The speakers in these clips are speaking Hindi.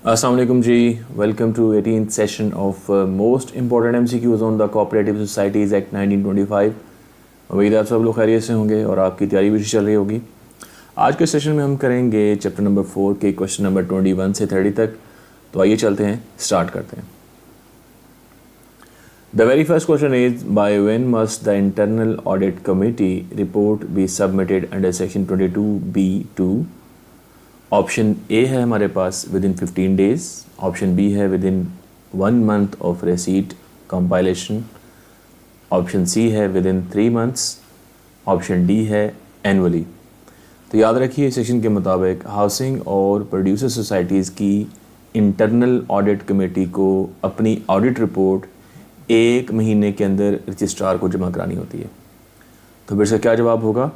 अस्सलाम वालेकुम जी, welcome to 18th session of most important MCQs on the cooperative societies act 1925। उम्मीद है आप सब लोग खैरियत से होंगे और आपकी तैयारी भी चल रही होगी। आज के सेशन में हम करेंगे चैप्टर नंबर 4 के क्वेश्चन नंबर 21 से 30 तक। तो आइए चलते हैं, स्टार्ट करते हैं। The very first question is by when must the internal audit committee report be submitted under section 22B(2)। Option A है हमारे पास within 15 days, option B है within 1 month of receipt compilation, option C है within 3 months, option D है एनुअली। तो याद रखिए सेक्शन के मुताबिक हाउसिंग और प्रोड्यूसर सोसाइटीज़ की इंटरनल ऑडिट कमेटी को अपनी ऑडिट रिपोर्ट 1 महीने के अंदर रजिस्ट्रार को जमा करानी होती है। तो फिर इसका क्या जवाब होगा?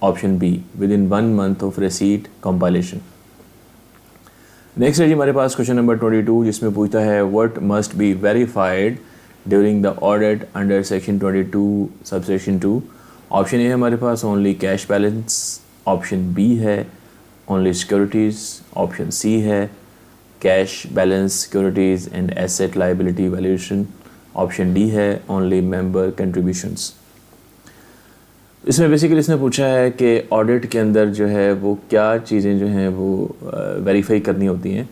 Option be with in 1 month of receipt compilation. Next है जी हमारे पास क्वेश्चन नंबर 22, जिसमें पूछता है what must be verified during the audit under section 22 subsection 2। Option A है हमारे पास only cash balance, option B है ओनली सिक्योरिटीज़, ऑप्शन सी है cash balance securities and asset liability valuation, option D है ओनली मेंबर कंट्रीब्यूशंस। इसमें बेसिकली इसने पूछा है कि ऑडिट के अंदर जो है वो क्या चीज़ें जो हैं वो वेरीफाई करनी होती हैं।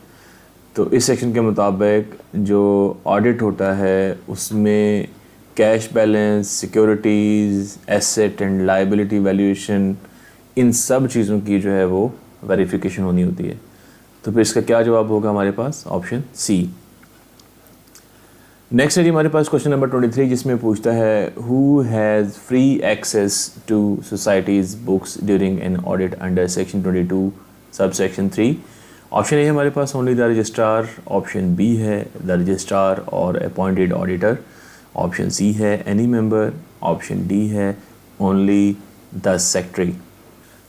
तो इस सेक्शन के मुताबिक जो ऑडिट होता है उसमें cash balance, securities, asset and liability valuation, इन सब चीज़ों की जो है वो वेरिफिकेशन होनी होती है। तो फिर इसका क्या जवाब होगा हमारे पास? Option C. नेक्स्ट है जी हमारे पास क्वेश्चन नंबर 23, जिसमें पूछता है who has free access to society's books during an audit under section 22 subsection 3। Option A है हमारे पास only the registrar, option B है द रजिस्ट्रार और अपॉइंटेड ऑडिटर, ऑप्शन सी है एनी मेंबर, ऑप्शन डी है ओनली द सेक्रेटरी।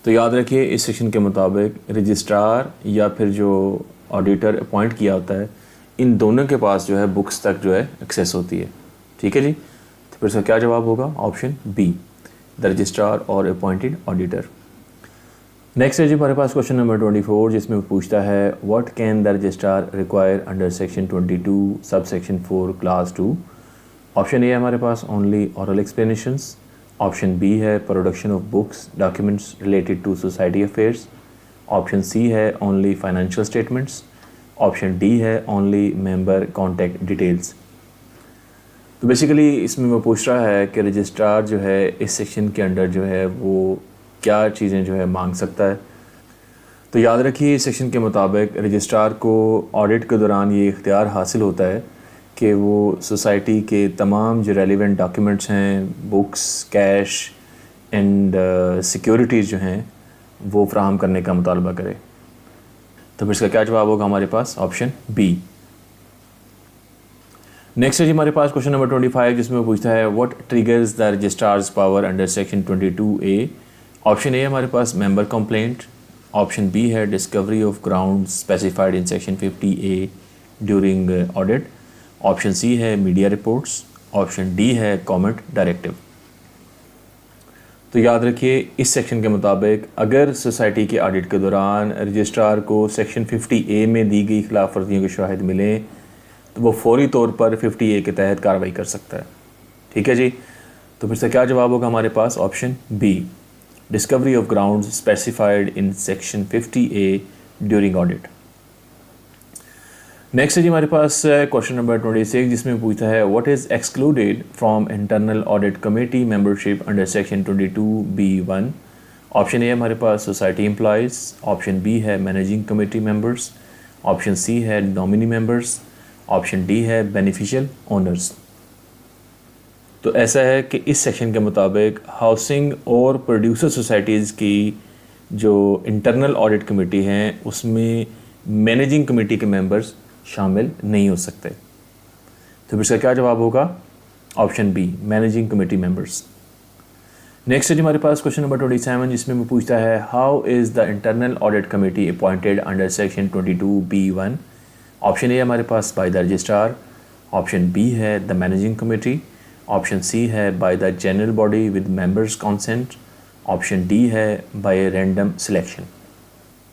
तो याद रखिए इस सेक्शन के मुताबिक रजिस्ट्रार या फिर जो ऑडिटर अपॉइंट किया होता है, इन दोनों के पास जो है बुक्स तक जो है एक्सेस होती है। ठीक है जी, तो फिर इसका क्या जवाब होगा? ऑप्शन बी द रजिस्ट्रार और अपॉइंटेड ऑडिटर। नेक्स्ट है जी हमारे पास क्वेश्चन नंबर 24, जिसमें पूछता है what can the registrar require under section 22 sub section 4 class 2। Option A है हमारे पास only oral explanations, option B है production of books documents related to society affairs, option C है only financial statements, option D है ओनली मेंबर कॉन्टैक्ट डिटेल्स। तो बेसिकली इसमें वो पूछ रहा है कि रजिस्ट्रार जो है इस सेक्शन के अंडर जो है वो क्या चीज़ें जो है मांग सकता है। तो याद रखिए इस सेक्शन के मुताबिक रजिस्ट्रार को ऑडिट के दौरान ये इख्तियार हासिल होता है कि वो सोसाइटी के तमाम जो रेलिवेंट डॉक्यूमेंट्स हैं, बुक्स, कैश एंड सिक्योरिटीज़ जो हैं वो फ्राहम करने का मुतालबा करे। तो फिर इसका क्या जवाब होगा हमारे पास? Option B. नेक्स्ट है जी हमारे पास क्वेश्चन नंबर 25, जिसमें पूछता है what triggers the registrar's power under section 22A। Option A है हमारे पास मेंबर कंप्लेंट, ऑप्शन बी है discovery of ground specified in section 50A during audit, option C है मीडिया रिपोर्ट्स, ऑप्शन डी है कमेंट डायरेक्टिव। तो याद रखिए इस सेक्शन के मुताबिक अगर सोसाइटी के ऑडिट के दौरान रजिस्ट्रार को सेक्शन 50A में दी गई खिलाफ वर्जियों के शवाहिद मिलें तो वो फौरी तौर पर 50A के तहत कार्रवाई कर सकता है। ठीक है जी, तो फिर से क्या जवाब होगा हमारे पास? Option B discovery of ground specified in section 50A during audit. Next है जी हमारे पास क्वेश्चन नंबर 26, जिसमें पूछता है what is excluded from internal audit committee membership under section 22B(1)। Option A है हमारे पास सोसाइटी एम्प्लॉयज़, ऑप्शन बी है managing committee members, option C है नॉमिनी मेंबर्स, ऑप्शन डी है बेनिफिशियल ओनर्स। तो ऐसा है कि इस सेक्शन के मुताबिक हाउसिंग और प्रोड्यूसर सोसाइटीज़ की जो इंटरनल ऑडिट कमेटी हैं उसमें मैनेजिंग कमेटी के मेंबर्स शामिल नहीं हो सकते। तो फिर इसका क्या जवाब होगा? Option be managing committee members. Next है जी हमारे पास क्वेश्चन नंबर 27, जिसमें वो पूछता है how is the internal audit committee appointed under section 22B(1)। Option A हमारे पास by the registrar, option B है the managing committee, option C है by the general body with members consent, option D है बाय रैंडम सिलेक्शन।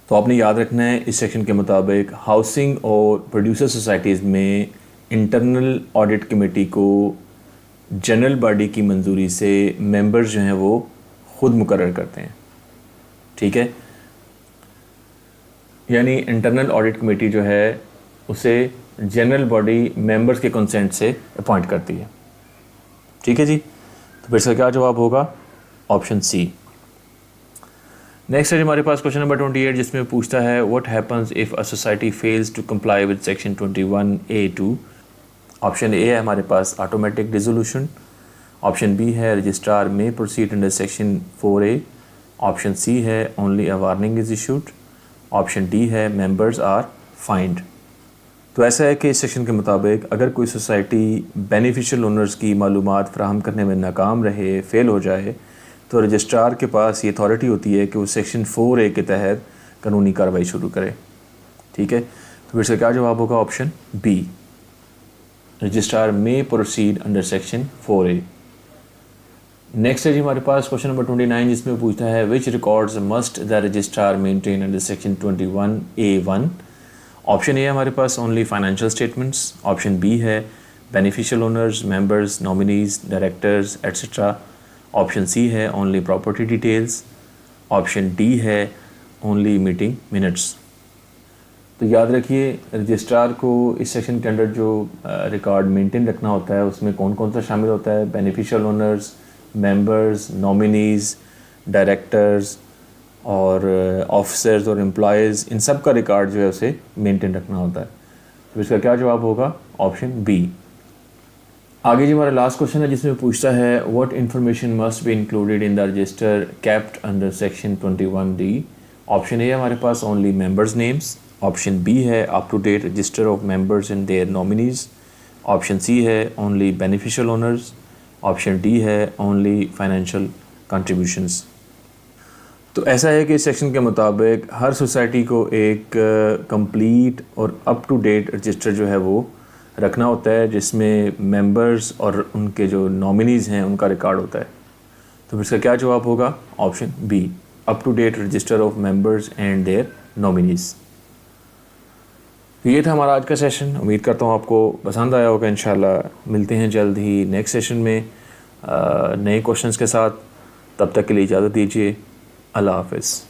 तो आपने याद रखना है इस सेक्शन के मुताबिक हाउसिंग और प्रोड्यूसर सोसाइटीज़ में इंटरनल ऑडिट कमेटी को जनरल बॉडी की मंजूरी से मेंबर्स जो हैं वो ख़ुद मुकर्रर करते हैं, ठीक है। यानी इंटरनल ऑडिट कमेटी जो है उसे जनरल बॉडी मेंबर्स के कंसेंट से अपॉइंट करती है, ठीक है जी। तो फिर इसका क्या जवाब होगा? Option C. नेक्स्ट है हमारे पास क्वेश्चन नंबर 28 जिसमें पूछता है what happens if a society fails to comply with section 21A(2)। Option A है हमारे पास ऑटोमेटिक डिसोल्यूशन, ऑप्शन बी है registrar may proceed under section 4A, option C है only a warning is issued, option D है मेंबर्स आर फाइंड। तो ऐसा है कि इस सेक्शन के मुताबिक अगर कोई सोसाइटी बेनिफिशियल ओनर्स की मालूमात फ़राहम करने में नाकाम रहे, फ़ेल हो जाए, तो रजिस्ट्रार के पास ये अथॉरिटी होती है कि वो सेक्शन 4A के तहत कानूनी कार्रवाई शुरू करे, ठीक है। तो फिर से क्या जवाब होगा? Option B, registrar may proceed under section 4A। Next है जी हमारे पास क्वेश्चन नंबर 29 जिसमें पूछता है which records must the registrar maintain under section 21A(1)। Option A है हमारे पास only financial statements, option B है beneficial owners, members, nominees, directors etcetera, option C है only property details, option D है ओनली मीटिंग मिनट्स। तो याद रखिए रजिस्ट्रार को इस सेक्शन के अंडर जो रिकॉर्ड मेंटेन रखना होता है उसमें कौन कौन सा शामिल होता है? Beneficial owners, members, nominees, directors और ऑफिसर्स और एम्प्लॉयज़, इन सब का रिकॉर्ड जो है उसे मेंटेन रखना होता है। तो इसका क्या जवाब होगा? Option B. आगे जी हमारा लास्ट क्वेश्चन है जिसमें पूछता है what information must be included in the register kept under section 21D। Option A है हमारे पास only members names, option B है up to date register of members and their nominees, option C है only beneficial owners, option D है ओनली फाइनेंशियल कंट्रीब्यूशंस। तो ऐसा है कि इस सेक्शन के मुताबिक हर सोसाइटी को एक कंप्लीट और अप टू डेट रजिस्टर जो है वो रखना होता है जिसमें मेंबर्स और उनके जो नॉमिनीज़ हैं उनका रिकॉर्ड होता है। तो फिर इसका क्या जवाब होगा? Option B, up to date register of members and their nominees. तो ये था हमारा आज का सेशन। उम्मीद करता हूँ आपको पसंद आया होगा। इंशाल्लाह मिलते हैं जल्द ही नेक्स्ट सेशन में नए क्वेश्चंस के साथ। तब तक के लिए इजाज़त दीजिए। अल्लाह हाफ़िज़।